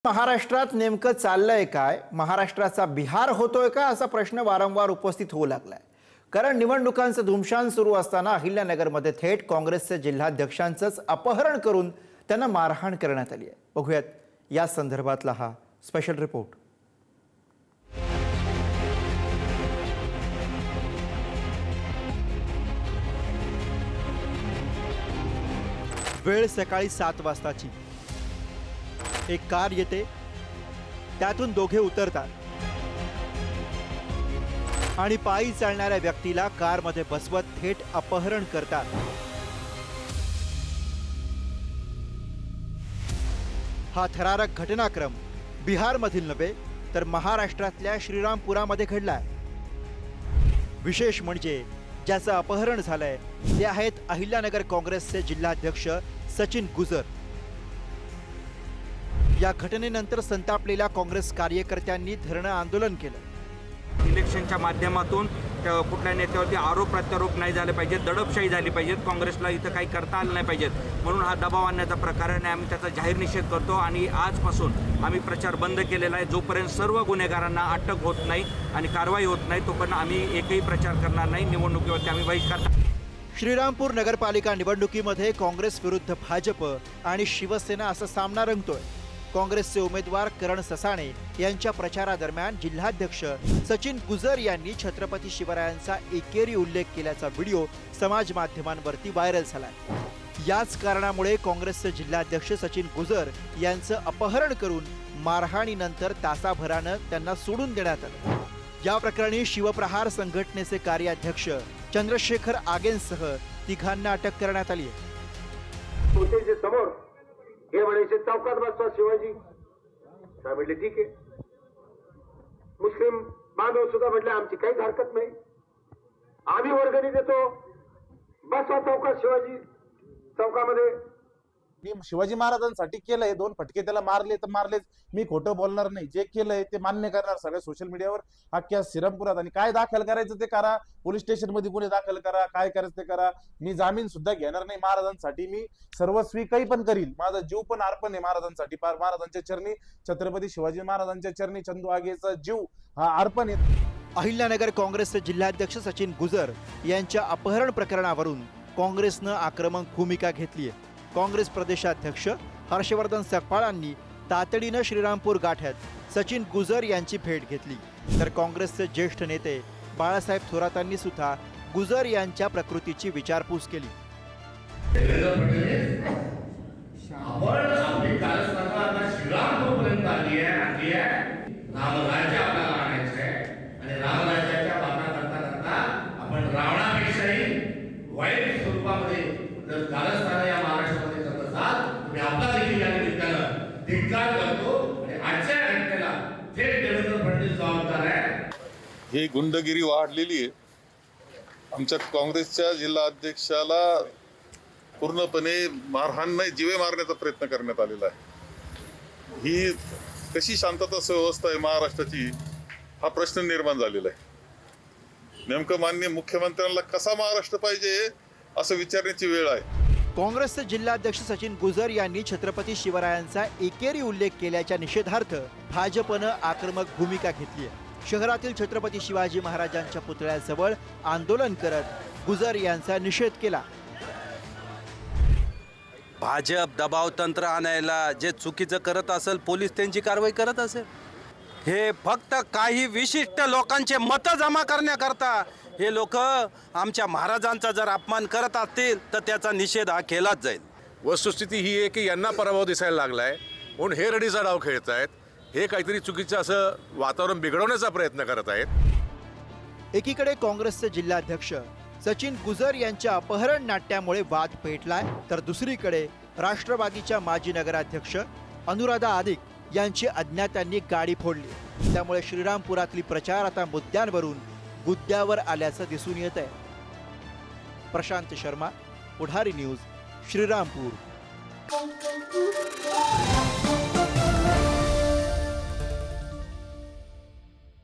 महाराष्ट्रात नेमकं चाललंय काय? महाराष्ट्राचा बिहार होतोय का असा प्रश्न वारंवार उपस्थित होऊ लागलाय। कारण निवडणुकांचं धुमशान सुरू असताना अहिल्यानगरमध्ये थेट काँग्रेसचे जिल्हाध्यक्षांचंच अपहरण करून त्यांना मारहाण करण्यात आली आहे। बघूयात या संदर्भातला हा स्पेशल रिपोर्ट। वेळ सकाळी 7 वाजताची। एक कार येते, त्यातून दोघे उतरतात आणि पायी चालणाऱ्या व्यक्तीला कारमध्ये बसवत थेट अपहरण करतात। हा थरारक घटनाक्रम बिहारमधील नव्हे तर महाराष्ट्रातल्या श्रीरामपुरामध्ये घडलाय। विशेष म्हणजे ज्याचं अपहरण झालंय ते आहेत अहिल्यानगर काँग्रेसचे जिल्हाध्यक्ष सचिन गुजर। या घटनेनंतर संतापलेल्या काँग्रेस कार्यकर्त्यांनी धरणं आंदोलन केलं। इलेक्शनच्या माध्यमातून कुठल्या नेत्यावरती आरोप प्रत्यारोप नाही झाले पाहिजे, दडपशाही झाली पाहिजे, काँग्रेसला इथं काही करता आलं नाही पाहिजे म्हणून हा दबाव आणण्याचा प्रकार आहे। आम्ही त्याचा जाहीर निषेध करतो आणि आजपासून आम्ही प्रचार बंद केलेला आहे। जोपर्यंत सर्व गुन्हेगारांना अटक होत नाही आणि कारवाई होत नाही तोपर्यंत आम्ही एकही प्रचार करणार नाही। निवडणुकीवरती आम्ही बहिष्कार। श्रीरामपूर नगरपालिका निवडणुकीमध्ये काँग्रेस विरुद्ध भाजप आणि शिवसेना असा सामना रंगतोय। काँग्रेसचे उमेदवार करण ससाणे यांच्या प्रचारादरम्यान जिल्हाध्यक्ष सचिन गुजर यांनी छत्रपती शिवरायांचा एकेरी उल्लेख केल्याचा व्हिडिओ समाज माध्यमांवरती व्हायरल झालाय। याच कारणामुळे काँग्रेसचे जिल्हाध्यक्ष सचिन गुजर यांचं अपहरण करून मारहाणीनंतर तासाभरानं त्यांना सोडून देण्यात आलं। या प्रकरणी शिवप्रहार संघटनेचे कार्याध्यक्ष चंद्रशेखर आगेंसह तिघांना अटक करण्यात आली आहे। समोर हे म्हणायचे चौकात बसवा शिवाजी, काय म्हटले ठीक आहे। मुस्लिम बांधव सुद्धा म्हटले आमची काहीच हरकत नाही, आम्ही वर्गणी देतो, बसवा चौकात शिवाजी चौकामध्ये। मी शिवाजी महाराजांसाठी केलंय, 2 फटके त्याला मारले तर मारलेच, मी खोटं बोलणार नाही, जे केलंय ते मान्य करणार सगळ्या सोशल मीडियावर अख्ख्या श्रीरामपुरात। आणि काय दाखल करायचं ते करा, पोलीस स्टेशन मध्ये गुन्हे दाखल करा, काय करायचं ते करा। मी जामीन सुद्धा घेणार नाही महाराजांसाठी, मी सर्वस्वी काही पण करील, माझा जीव पण अर्पण आहे महाराजांसाठी। महाराजांच्या चरणी, छत्रपती शिवाजी महाराजांच्या चरणी चंदू आगेचा जीव हा अर्पण आहे। अहिल्यानगर काँग्रेसचे जिल्हाध्यक्ष सचिन गुजर यांच्या अपहरण प्रकरणावरून काँग्रेसनं आक्रमक भूमिका घेतली आहे। काँग्रेस प्रदेशाध्यक्ष हर्षवर्धन सकपाळांनी तातडीनं श्रीरामपूर गाठ्यात सचिन गुजर यांची भेट घेतली, तर काँग्रेसचे ज्येष्ठ नेते बाळासाहेब थोरातांनी सुद्धा गुजर यांच्या प्रकृतीची विचारपूस केली। वाईट स्वरूपामध्ये जर कारस्थान या महाराष्ट्रामध्ये करत असाल मी आपला देखील या निमित्तानं धिक्कार करतो आणि आजच्या घटनेला थेट देवेंद्र फडणवीस जबाबदार आहे। ही गुंडगिरी वाढलेली आहे। आमच्या काँग्रेसच्या जिल्हा अध्यक्षाला पूर्णपणे मारहाण नाही, जीवे मारण्याचा प्रयत्न करण्यात आलेला आहे। ही कशी शांतता सुव्यवस्था आहे महाराष्ट्राची हा प्रश्न निर्माण झालेला आहे। नेमकं माननीय मुख्यमंत्र्यांना कसा महाराष्ट्र पाहिजे असं विचारण्याची वेळ आहे। काँग्रेसचे जिल्हाध्यक्ष सचिन गुजर यांनी छत्रपती शिवरायांचा एकेरी उल्लेख केल्याच्या निषेधार्थ भाजपनं आक्रमक भूमिका घेतली आहे। शहरातील छत्रपती शिवाजी महाराजांच्या पुतळ्याजवळ आंदोलन करत गुजर यांचा निषेध केला। भाजप दबाव तंत्र आणायला जे चुकीचं करत असेल पोलीस त्यांची कारवाई करत असेल। हे फक्त काही विशिष्ट लोकांचे मत जमा करण्याकरता हे लोक आमच्या महाराजांचा जर अपमान करत असतील तर त्याचा निषेध हा केलाच जाईल। वस्तुस्थिती ही आहे की यांना पराभव दिसायला लागलाय म्हणून हे रडीचा डाव खेळत आहेत, हे काहीतरी चुकीचं असं वातावरण बिघडवण्याचा प्रयत्न करत आहेत। एकीकडे काँग्रेसचे जिल्हाध्यक्ष सचिन गुजर यांच्या अपहरण नाट्यामुळे वाद पेटलाय, तर दुसरीकडे राष्ट्रवादीच्या माजी नगराध्यक्ष अनुराधा आदिक यांची अज्ञातांनी गाडी फोडली। त्यामुळे श्रीरामपुरातली प्रचार आता मुद्द्यांवरून गुद्द्यावर आल्याचं दिसून येत आहे। प्रशांत शर्मा, पुढारी न्यूज, श्रीरामपूर।